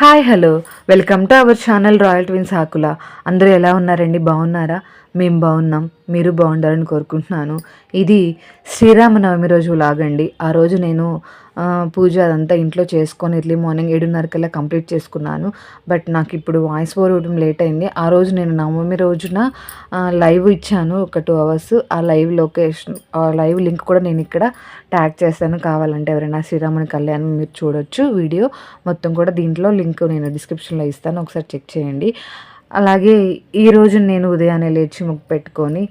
Hi hello welcome to our channel royal twins Akula. అందరూ ఎలా ఉన్నారండి? బాగున్నారా? మేము బాగున్నాం, మీరు బాగుండాలని కోరుకుంటున్నాను. ఇది శ్రీరామనవమి రోజు లాగండి. ఆ రోజు నేను పూజ అదంతా ఇంట్లో చేసుకొని ఎర్లీ మార్నింగ్ 7:30 కంప్లీట్ చేసుకున్నాను. బట్ నాకు ఇప్పుడు వాయిస్ ఓవర్ ఇవ్వడం లేట్ అయింది. ఆ రోజు నేను నవమి రోజున లైవ్ ఇచ్చాను ఒక 2 అవర్స్. ఆ లైవ్ లొకేషన్ లైవ్ లింక్ కూడా నేను ఇక్కడ ట్యాగ్ చేస్తాను. కావాలంటే ఎవరైనా శ్రీరాముని కళ్యాణం మీరు చూడొచ్చు. వీడియో మొత్తం కూడా దీంట్లో లింక్ నేను డిస్క్రిప్షన్లో ఇస్తాను, ఒకసారి చెక్ చేయండి. అలాగే ఈరోజు నేను ఉదయాన్నే లేచి ముగ్గు పెట్టుకొని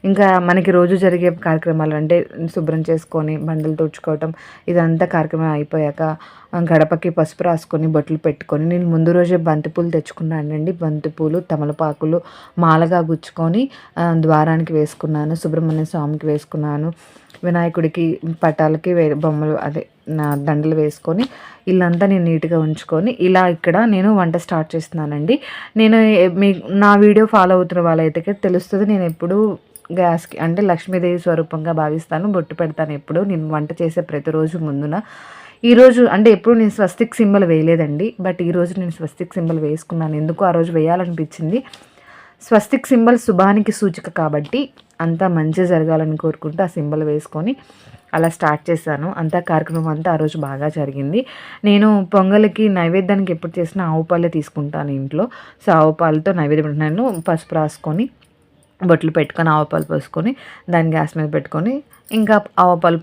ఇంకా మనకి రోజు జరిగే కార్యక్రమాలు అంటే శుభ్రం చేసుకొని బండలు తుడుచుకోవటం ఇదంతా కార్యక్రమం అయిపోయాక గడపకి పసుపు రాసుకొని బొట్లు పెట్టుకొని నేను ముందు రోజే బంతిపూలు తెచ్చుకున్నానండి. బంతిపూలు తమలపాకులు మాలగా గుచ్చుకొని ద్వారానికి వేసుకున్నాను. సుబ్రహ్మణ్య స్వామికి వేసుకున్నాను. వినాయకుడికి పటాలకి బొమ్మలు అదే నా దండలు వేసుకొని ఇల్లంతా నేను నీట్గా ఉంచుకొని ఇలా ఇక్కడ నేను వంట స్టార్ట్ చేస్తున్నానండి. నేను నా వీడియో ఫాలో అవుతున్న వాళ్ళైతే తెలుస్తుంది. నేను ఎప్పుడు గ్యాస్కి అంటే లక్ష్మీదేవి స్వరూపంగా భావిస్తాను, బొట్టు పెడతాను ఎప్పుడు నేను వంట చేసే ప్రతిరోజు ముందున. ఈరోజు అంటే ఎప్పుడు నేను స్వస్తిక్ సింబల్ వేయలేదండి, బట్ ఈరోజు నేను స్వస్తిక్ సింబల్ వేసుకున్నాను. ఎందుకు ఆ రోజు వేయాలనిపించింది. స్వస్తిక్ సింబల్ శుభానికి సూచిక కాబట్టి అంతా మంచి జరగాలని కోరుకుంటూ ఆ సింబల్ వేసుకొని అలా స్టార్ట్ చేశాను. అంతా కార్యక్రమం అంతా ఆ రోజు బాగా జరిగింది. నేను పొంగల్కి నైవేద్యానికి ఎప్పుడు చేసినా ఆవు పాలే తీసుకుంటాను ఇంట్లో. సో ఆవు పాలతో నైవేద్యం పెట్టినాను. పసుపు రాసుకొని బొట్లు పెట్టుకొని ఆవుపాలు పోసుకొని దాన్ని గ్యాస్ మీద పెట్టుకొని ఇంకా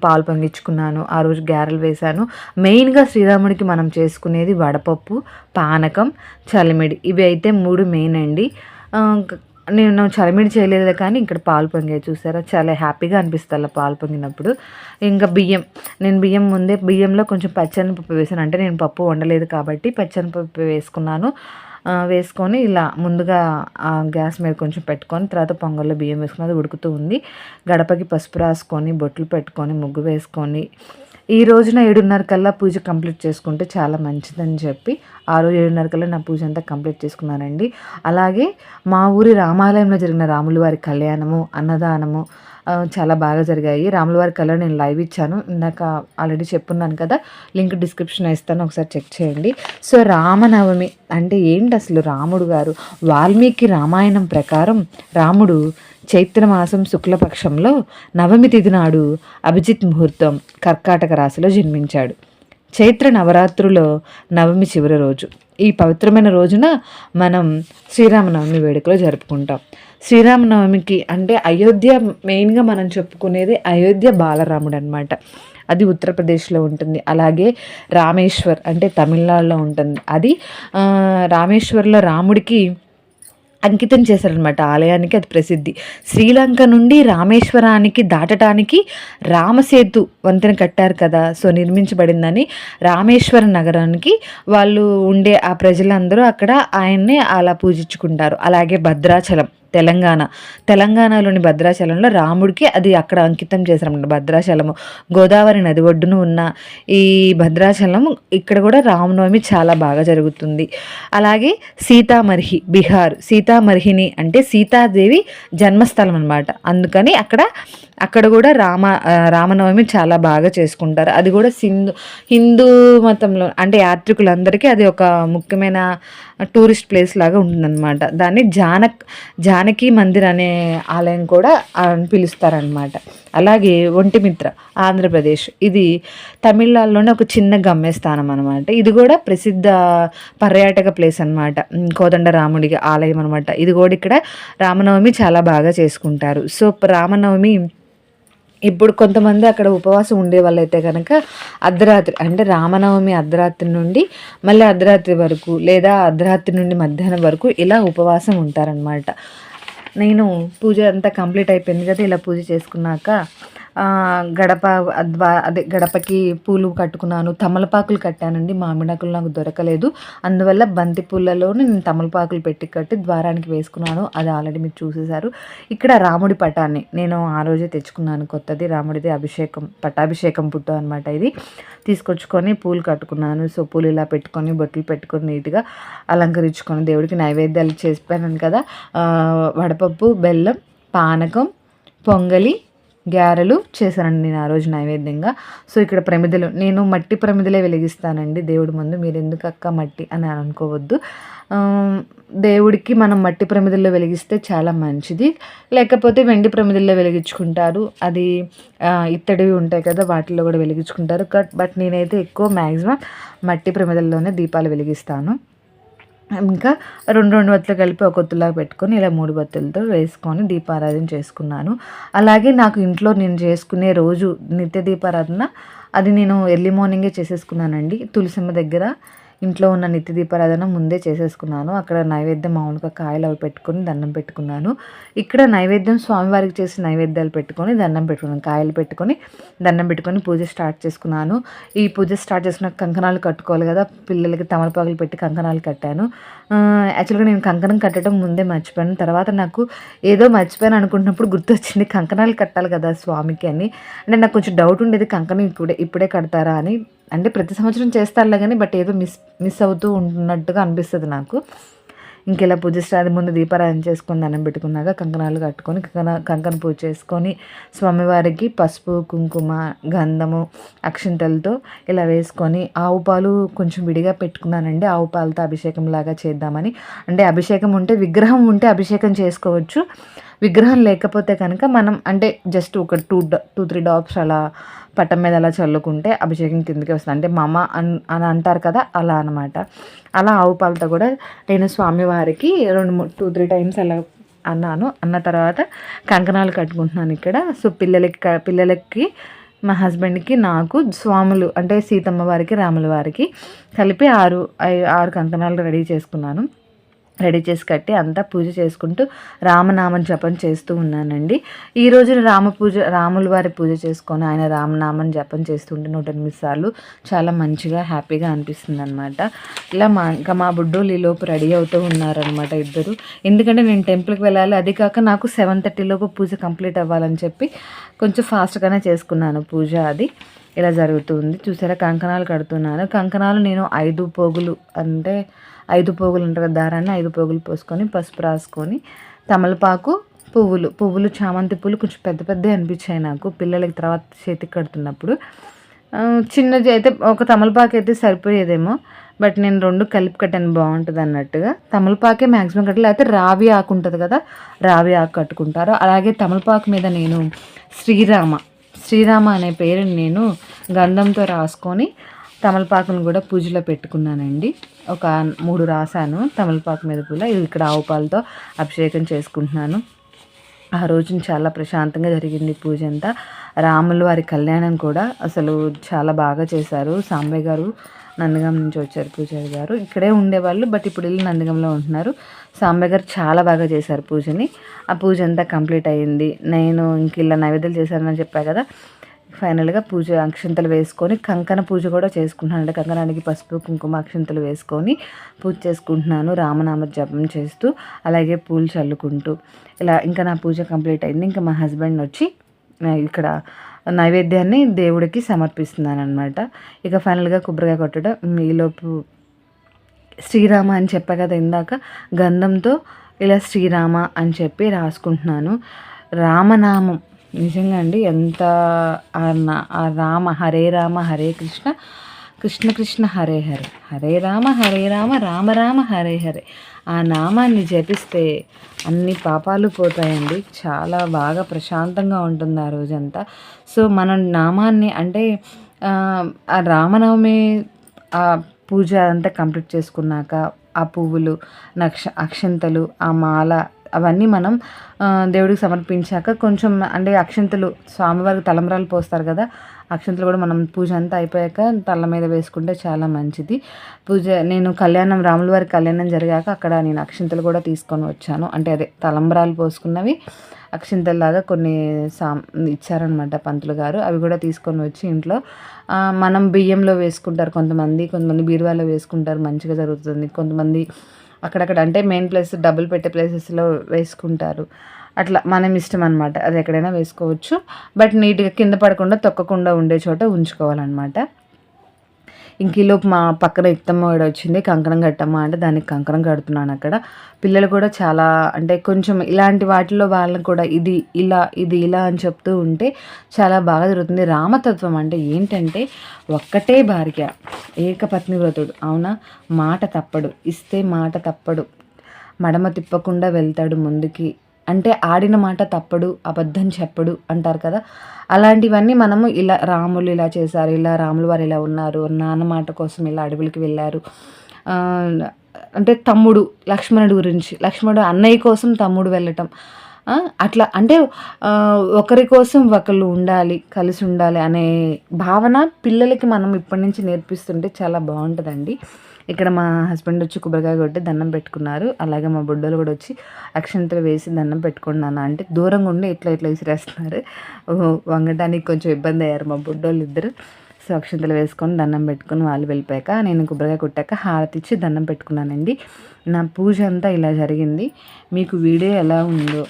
పాలు పొంగించుకున్నాను. ఆ రోజు గారెలు వేశాను. మెయిన్గా శ్రీరాముడికి మనం చేసుకునేది వడపప్పు, పానకం, చలిమిడి, ఇవి అయితే 3 మెయిన్ అండి. నేను చలిమిడి చేయలేదు కానీ ఇక్కడ పాలు పొంగే చూసారా, చాలా హ్యాపీగా అనిపిస్తుంది పాలు పొంగినప్పుడు. ఇంకా నేను ముందే బియ్యంలో కొంచెం పచ్చనిపప్పు వేసాను. అంటే నేను పప్పు వండలేదు కాబట్టి పచ్చనిపప్పు వేసుకున్నాను. వేసుకొని ఇలా ముందుగా గ్యాస్ మీద కొంచెం పెట్టుకొని తర్వాత పొంగల్లో బియ్యం వేసుకుని అది ఉడుకుతూ ఉంది. గడపకి పసుపు రాసుకొని బొట్లు పెట్టుకొని ముగ్గు వేసుకొని ఈ రోజున 7:30 పూజ కంప్లీట్ చేసుకుంటే చాలా మంచిదని చెప్పి ఆ రోజు 7:30 నా పూజ అంతా కంప్లీట్ చేసుకున్నానండి. అలాగే మా ఊరి రామాలయంలో జరిగిన రాముల వారి కళ్యాణము, అన్నదానము చాలా బాగా జరిగాయి. రాముల వారి కళ్యాణం నేను లైవ్ ఇచ్చాను, ఇందాక ఆల్రెడీ చెప్పున్నాను కదా, లింక్ డిస్క్రిప్షన్లో ఇస్తాను, ఒకసారి చెక్ చేయండి. సో రామనవమి అంటే ఏంటి అసలు? రాముడు గారు వాల్మీకి రామాయణం ప్రకారం రాముడు చైత్రమాసం శుక్లపక్షంలో నవమి తిథి నాడు అభిజిత్ ముహూర్తం కర్కాటక రాశిలో జన్మించాడు. చైత్ర నవరాత్రులో నవమి చివరి రోజు. ఈ పవిత్రమైన రోజున మనం శ్రీరామనవమి వేడుకలు జరుపుకుంటాం. శ్రీరామనవమికి అంటే అయోధ్య మెయిన్గా మనం చెప్పుకునేది అయోధ్య బాలరాముడు అనమాట. అది ఉత్తరప్రదేశ్లో ఉంటుంది. అలాగే రామేశ్వర్ అంటే తమిళనాడులో ఉంటుంది. అది రామేశ్వర్లో రాముడికి అంకితం చేశారనమాట ఆలయానికి. అది ప్రసిద్ధి. శ్రీలంక నుండి రామేశ్వరానికి దాటడానికి రామసేతు వంతెన కట్టారు కదా, సో నిర్మించబడిందని రామేశ్వర నగరానికి వాళ్ళు ఉండే ఆ ప్రజలందరూ అక్కడ ఆయన్నే అలా పూజించుకుంటారు. అలాగే భద్రాచలం తెలంగాణలోని భద్రాచలంలో రాముడికి అది అక్కడ అంకితం చేశారన్నమాట. భద్రాచలము గోదావరి నది ఒడ్డున ఉన్న ఈ భద్రాచలం ఇక్కడ కూడా రామనవమి చాలా బాగా జరుగుతుంది. అలాగే సీతామర్హి బిహార్, సీతామర్హిని అంటే సీతాదేవి జన్మస్థలం అనమాట. అందుకని అక్కడ కూడా రామనవమి చాలా బాగా చేసుకుంటారు. అది కూడా హిందూ మతంలో అంటే యాత్రికులందరికీ అది ఒక ముఖ్యమైన టూరిస్ట్ ప్లేస్ లాగా ఉంటుందన్నమాట. దాన్ని జానకి మందిర్ అనే ఆలయం కూడా పిలుస్తారనమాట. అలాగే ఒంటిమిత్ర ఆంధ్రప్రదేశ్, ఇది తమిళనాడులోనే ఒక చిన్న గమ్యస్థానం అనమాట. ఇది కూడా ప్రసిద్ధ పర్యాటక ప్లేస్ అనమాట. కోదండరాముడి ఆలయం అనమాట. ఇది కూడా ఇక్కడ రామనవమి చాలా బాగా చేసుకుంటారు. సో రామనవమి ఇప్పుడు కొంతమంది అక్కడ ఉపవాసం ఉండే వాళ్ళైతే కనుక అర్ధరాత్రి అంటే రామనవమి అర్ధరాత్రి నుండి మళ్ళీ అర్ధరాత్రి వరకు లేదా అర్ధరాత్రి నుండి మధ్యాహ్నం వరకు ఇలా ఉపవాసం ఉంటారనమాట. నేను పూజ అంతా కంప్లీట్ అయిపోయింది కదా, ఇలా పూజ చేసుకున్నాక గడపకి పూలు కట్టుకున్నాను. తమలపాకులు కట్టానండి. మామిడాకులు నాకు దొరకలేదు, అందువల్ల బంతి పూలలోనే నేను తమలపాకులు కట్టి ద్వారానికి వేసుకున్నాను. అది ఆల్రెడీ మీరు చూసేశారు. ఇక్కడ రాముడి పటాన్ని నేను ఆ రోజే తెచ్చుకున్నాను, కొత్తది. రాముడిది పట్టాభిషేకం పుట్టు అనమాట. ఇది తీసుకొచ్చుకొని పూలు కట్టుకున్నాను. సో పూలు ఇలా పెట్టుకొని బొట్లు పెట్టుకొని నీట్గా అలంకరించుకొని దేవుడికి నైవేద్యాలు చేసిపోయాను కదా, వడపప్పు, బెల్లం, పానకం, పొంగలి, గ్యారెలు చేశానండి నేను ఆ రోజు నైవేద్యంగా. సో ఇక్కడ ప్రమిదలు నేను మట్టి ప్రమిదలే వెలిగిస్తానండి దేవుడి ముందు. మీరు ఎందుకు అక్క మట్టి అని అనుకోవద్దు. దేవుడికి మనం మట్టి ప్రమిదల్లో వెలిగిస్తే చాలా మంచిది. లేకపోతే వెండి ప్రమిదల్లో వెలిగించుకుంటారు. అది ఇత్తడివి ఉంటాయి కదా, వాటిల్లో కూడా వెలిగించుకుంటారు. బట్ నేనైతే ఎక్కువ మ్యాక్సిమం మట్టి ప్రమిదల్లోనే దీపాలు వెలిగిస్తాను. ఇంకా 2 వత్తులు కలిపి ఒక ఒత్తులాగా పెట్టుకొని ఇలా 3 వత్తులతో వేసుకొని దీపారాధన చేసుకున్నాను. అలాగే నాకు ఇంట్లో నేను చేసుకునే రోజు నిత్య దీపారాధన అది నేను ఎర్లీ మార్నింగే చేసేసుకున్నానండి. తులసమ్మ దగ్గర ఇంట్లో ఉన్న నిత్య దీపారాధన ముందే చేసేసుకున్నాను. అక్కడ నైవేద్యం మామూలుగా కాయలు అవి పెట్టుకొని దండం పెట్టుకున్నాను. ఇక్కడ నైవేద్యం స్వామివారికి చేసి నైవేద్యాలు పెట్టుకొని దండం పెట్టుకున్నాను. కాయలు పెట్టుకొని దండం పెట్టుకొని పూజ స్టార్ట్ చేసుకున్నాను. ఈ పూజ స్టార్ట్ చేసుకున్న కంకణాలు కట్టుకోవాలి కదా, పిల్లలకి తమలపాకులు పెట్టి కంకణాలు కట్టాను. యాక్చువల్గా నేను కంకణం కట్టడం ముందే మర్చిపోయాను. తర్వాత నాకు ఏదో మర్చిపోయాను అనుకుంటున్నప్పుడు గుర్తొచ్చింది కనకనాలు కట్టాలి కదా స్వామికి అని. అంటే నాకు కొంచెం డౌట్ ఉండేది కంకణం ఇప్పుడే కడతారా అని. అంటే ప్రతి సంవత్సరం చేస్తారులే కానీ బట్ ఏదో మిస్ అవుతూ ఉంటున్నట్టుగా అనిపిస్తుంది నాకు. ఇంకెలా పూజ స్టార్ట్ ముందు దీపారాధన చేసుకొని దండం పెట్టుకున్నాక కంకణాలు కట్టుకొని కంకణ పూజ చేసుకొని స్వామివారికి పసుపు కుంకుమ గంధము అక్షింతలతో ఇలా వేసుకొని ఆవు పాలు కొంచెం విడిగా పెట్టుకున్నానండి. ఆవు పాలతో అభిషేకం లాగా చేద్దామని. అంటే అభిషేకం ఉంటే విగ్రహం ఉంటే అభిషేకం చేసుకోవచ్చు. విగ్రహం లేకపోతే కనుక మనం అంటే జస్ట్ ఒక 2-3 డ్రాప్స్ అలా పట్టం మీద అలా చల్లుకుంటే అభిషేకం కిందకి వస్తుంది. అంటే మమ అని అంటారు కదా, అలా అనమాట. అలా ఆవు పాలతో కూడా నేను స్వామివారికి 2-3 టైమ్స్ అలా అన్న తర్వాత కంకణాలు కట్టుకుంటున్నాను ఇక్కడ. సో పిల్లలకి మా హస్బెండ్కి నాకు స్వాములు అంటే సీతమ్మ వారికి రాముల వారికి కలిపి 6 కంకణాలు రెడీ చేసుకున్నాను. రెడీ చేసి కట్టి అంతా పూజ చేసుకుంటూ రామనామం జపం చేస్తూ ఉన్నానండి. ఈరోజు రాముల వారి పూజ చేసుకొని ఆయన రామనామం జపం చేస్తుంటే 108 సార్లు చాలా మంచిగా హ్యాపీగా అనిపిస్తుంది అనమాట. ఇలా ఇంకా మా బుడ్డోళ్ళు ఈలోపు రెడీ అవుతూ ఉన్నారనమాట ఇద్దరు. ఎందుకంటే నేను టెంపుల్కి వెళ్ళాలి, అది కాక నాకు 7:30 లోపు పూజ కంప్లీట్ అవ్వాలని చెప్పి కొంచెం ఫాస్ట్గానే చేసుకున్నాను పూజ. అది ఇలా జరుగుతుంది. చూసారా కంకణాలు కడుతున్నాను. కంకణాలు నేను 5 పోగులు అంటే 5 పోగులు ఉంటారు కదా, దారాన్ని 5 పోగులు పోసుకొని పసుపు రాసుకొని తమలపాకు పువ్వులు చామంతి పువ్వులు కొంచెం పెద్ద అనిపించాయి నాకు పిల్లలకి తర్వాత చేతికి కడుతున్నప్పుడు. చిన్నది అయితే ఒక తమలపాకు అయితే సరిపోయేదేమో, బట్ నేను 2 కలిపి కట్టాను బాగుంటుంది అన్నట్టుగా. తమలపాకే మ్యాక్సిమం కట్టాలి. అయితే రావి ఆకు ఉంటుంది కదా, రావి ఆకు కట్టుకుంటారు. అలాగే తమలపాకు మీద నేను శ్రీరామ అనే పేరుని నేను గంధంతో రాసుకొని తమలపాకును కూడా పూజలో పెట్టుకున్నానండి. ఒక 3 రాసాను తమలపాకు మీద పూల. ఇక్కడ ఆవు పాలతో అభిషేకం చేసుకుంటున్నాను. ఆ రోజున చాలా ప్రశాంతంగా జరిగింది పూజ అంతా. రాముల వారి కళ్యాణం కూడా అసలు చాలా బాగా చేశారు. సాంబయ్య గారు నందిగం నుంచి వచ్చారు, పూజారి గారు ఇక్కడే ఉండేవాళ్ళు, బట్ ఇప్పుడు వెళ్ళి నందిగంలో ఉంటున్నారు. సాంబయ్య గారు చాలా బాగా చేశారు పూజని. ఆ పూజ అంతా కంప్లీట్ అయ్యింది. నేను ఇంక ఇలా నైవేద్యాలు చేశానని చెప్పా కదా, ఫైనల్గా పూజ అక్షింతలు వేసుకొని కంకణ పూజ కూడా చేసుకుంటున్నాను. అంటే కంకణానికి పసుపు కుంకుమ అక్షింతలు వేసుకొని పూజ చేసుకుంటున్నాను రామనామ జపం చేస్తూ, అలాగే పూలు చల్లుకుంటూ. ఇలా ఇంకా నా పూజ కంప్లీట్ అయింది. ఇంకా మా హస్బెండ్ వచ్చి ఇక్కడ నైవేద్యాన్ని దేవుడికి సమర్పిస్తున్నాను అనమాట. ఇక ఫైనల్గా కొబ్బరికాయ కొట్టడం. ఈలోపు శ్రీరామ అని చెప్పా కదా ఇందాక, గంధంతో ఇలా శ్రీరామ అని చెప్పి రాసుకుంటున్నాను. రామనామం నిజంగా అండి ఎంత ఆ రామ హరే రామ హరే కృష్ణ కృష్ణ కృష్ణ హరే హరే, హరే రామ రామ రామ హరే హరే, ఆ నామాన్ని జపిస్తే అన్ని పాపాలు పోతాయండి. చాలా బాగా ప్రశాంతంగా ఉంటుంది ఆ రోజంతా. సో మనం నామాన్ని అంటే ఆ రామనవమి ఆ పూజ అంతా కంప్లీట్ చేసుకున్నాక ఆ పువ్వులు అక్షంతలు ఆ మాల అవన్నీ మనం దేవుడికి సమర్పించాక కొంచెం అంటే అక్షంతలు స్వామివారికి తలంబ్రాలు పోస్తారు కదా, అక్షంతలు కూడా మనం పూజ అంతా అయిపోయాక తల మీద వేసుకుంటే చాలా మంచిది. నేను రాముల వారి కళ్యాణం జరిగాక అక్కడ నేను అక్షంతలు కూడా తీసుకొని వచ్చాను. అంటే అదే తలంబ్రాలు పోసుకున్నవి అక్షింతల్లాగా కొన్ని ఇచ్చారనమాట పంతులు గారు. అవి కూడా తీసుకొని వచ్చి ఇంట్లో మనం బియ్యంలో వేసుకుంటారు కొంతమంది బీరువాలో వేసుకుంటారు, మంచిగా జరుగుతుంది. కొంతమంది అక్కడక్కడ అంటే మెయిన్ ప్లేస్ డబ్బులు పెట్టే ప్లేసెస్లో వేసుకుంటారు. అట్లా మనం ఇష్టం అనమాట, అది ఎక్కడైనా వేసుకోవచ్చు. బట్ నీట్గా కింద పడకుండా తొక్కకుండా ఉండే చోట ఉంచుకోవాలన్నమాట. ఇంక ఈలోపు మా పక్కన ఇత్తమ్మ కూడా వచ్చింది, కంకణం కట్టమ్మా అంటే దానికి కంకణం కడుతున్నాను అక్కడ. పిల్లలు కూడా చాలా అంటే కొంచెం ఇలాంటి వాటిల్లో వాళ్ళని కూడా ఇది ఇలా అని చెప్తూ ఉంటే చాలా బాగా జరుగుతుంది. రామతత్వం అంటే ఏంటంటే ఒక్కటే భార్య, ఏకపత్ని వ్రతుడు, అవునా, మాట తప్పడు, ఇస్తే మాట తప్పడు, మడమ తిప్పకుండా వెళ్తాడు ముందుకి, అంటే ఆడిన మాట తప్పడు, అబద్ధం చెప్పడు అంటారు కదా. అలాంటివన్నీ మనము ఇలా రాములు ఇలా చేశారు, ఇలా రాములు వారు ఇలా ఉన్నారు, నాన్న మాట కోసం ఇలా అడవులకి వెళ్ళారు. అంటే తమ్ముడు లక్ష్మణుడు గురించి, లక్ష్మణుడు అన్నయ్య కోసం తమ్ముడు వెళ్ళటం, అట్లా అంటే ఒకరి కోసం ఒకళ్ళు ఉండాలి, కలిసి ఉండాలి అనే భావన పిల్లలకి మనం ఇప్పటి నుంచి నేర్పిస్తుంటే చాలా బాగుంటుందండి. ఇక్కడ మా హస్బెండ్ వచ్చి కొబ్బరికాయ కొట్టి దండం పెట్టుకున్నారు. అలాగే మా బుడ్డలు కూడా వచ్చి అక్షంతలు వేసి దండం పెట్టుకున్నాను అంటే దూరంగా ఉండి ఇట్లా విసిరేస్తున్నారు. వంగడానికి కొంచెం ఇబ్బంది అయ్యారు మా బుడ్డోళ్ళు ఇద్దరు. సో అక్షంతలు వేసుకొని దండం పెట్టుకొని వాళ్ళు వెళ్ళిపోయాక నేను కొబ్బరికాయ కొట్టాక హారతి ఇచ్చి దండం పెట్టుకున్నానండి. నా పూజ అంతా ఇలా జరిగింది. మీకు వీడియో ఎలా ఉందో,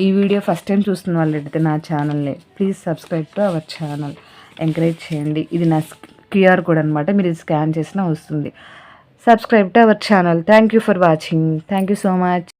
ఈ వీడియో ఫస్ట్ టైం చూస్తున్న వాళ్ళు అయితే నా ఛానల్ని please subscribe to our channel, encourage చేయండి. ఇది నా QR కోడ్ అనమాట, మీరు ఇది స్కాన్ చేసినా వస్తుంది. Subscribe to our channel. Thank you for watching. Thank you so much.